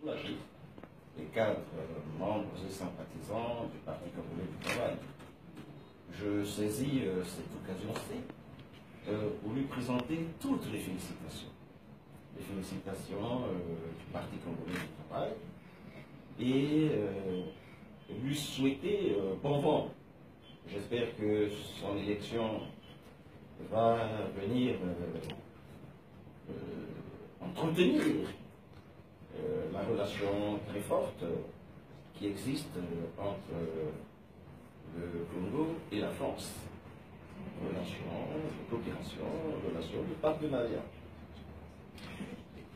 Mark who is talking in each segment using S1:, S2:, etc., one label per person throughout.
S1: soulager les cadres, membres et sympathisants du Parti congolais du travail. Je saisis cette occasion-ci pour lui présenter toutes les félicitations. Les félicitations du Parti congolais du travail et lui souhaiter bon vent. J'espère que son élection va venir entretenir la relation très forte qui existe entre le Congo et la France. Relation de coopération, relation de partenariat.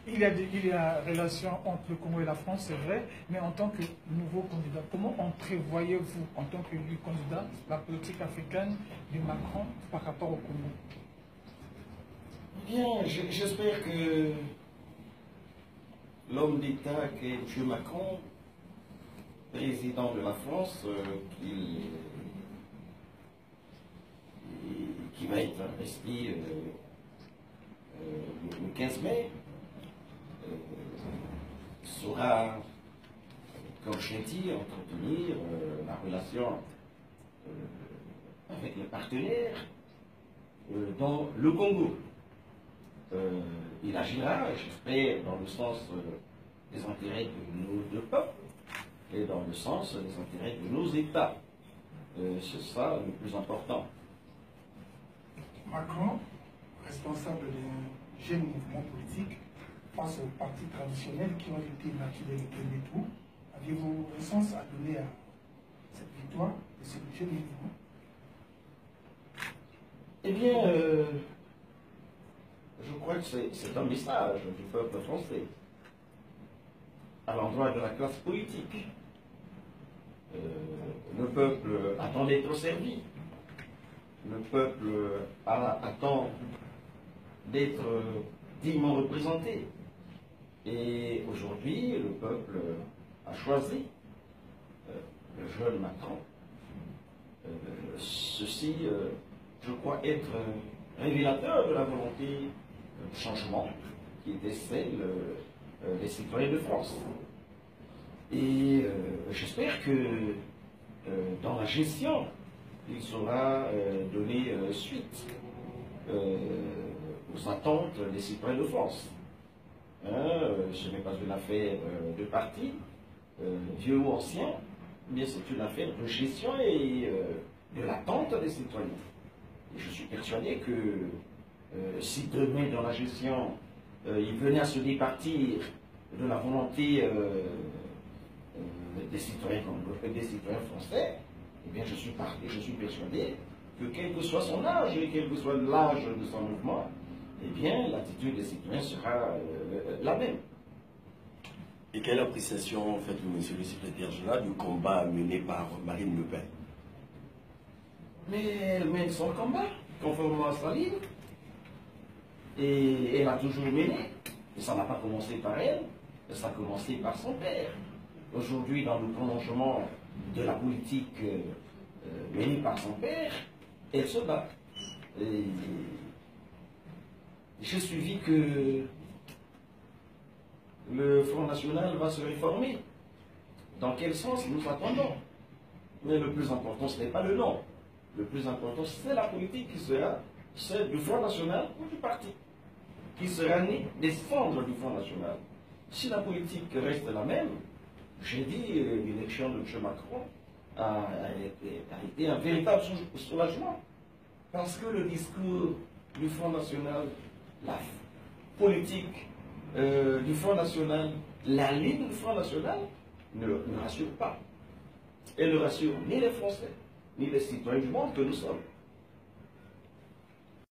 S2: Il y a relation entre le Congo et la France, c'est vrai, mais en tant que nouveau candidat, comment entrevoyez-vous, en tant que lui candidat, la politique africaine de Macron par rapport au Congo?
S1: Bien, j'espère que l'homme d'État qui est M. Macron, président de la France, qui va être investi le 15 mai, saura, comme je l'ai dit, entretenir la relation avec les partenaires dans le Congo. Il agira, j'espère, dans le sens des intérêts de nos deux peuples et dans le sens des intérêts de nos États. C'est ça le plus important.
S3: Macron, responsable d'un jeune mouvement politique, face aux partis traditionnels qui ont été battus dans le premier tour, aviez-vous un sens à donner à cette victoire de ce jeune mouvement?
S1: Eh bien, je crois que c'est un message du peuple français à l'endroit de la classe politique. Le peuple attend d'être servi. Le peuple attend d'être dignement représenté. Et aujourd'hui, le peuple a choisi le jeune Macron. Ceci, je crois, être révélateur de la volonté de changement qui était celle des citoyens de France. Et j'espère que dans la gestion, il saura donner suite aux attentes des citoyens de France. Ce n'est pas une affaire de parti, vieux ou ancien, mais c'est une affaire de gestion et de l'attente des citoyens. Et je suis persuadé que si demain dans la gestion, il venait à se départir de la volonté des citoyens français, eh bien je suis persuadé que quel que soit son âge et quel que soit l'âge de son mouvement, eh bien l'attitude des citoyens sera la même.
S4: Et quelle appréciation faites-vous, monsieur le secrétaire général, du combat mené par Marine Le Pen?
S1: Mais elle mène son combat, conformément à sa ligne. Et elle a toujours mené. Et ça n'a pas commencé par elle, ça a commencé par son père. Aujourd'hui, dans le prolongement de la politique menée par son père, elle se bat. Et j'ai suivi que le Front National va se réformer. Dans quel sens nous attendons? Mais le plus important, ce n'est pas le nom. Le plus important, c'est la politique qui sera celle du Front National ou du parti, qui sera née des cendres du Front National. Si la politique reste la même, j'ai dit, l'élection de M. Macron a été un véritable soulagement. Parce que le discours du Front National, la politique du Front National, la ligne du Front National ne rassure pas. Elle ne rassure ni les Français, ni les citoyens du monde que nous sommes.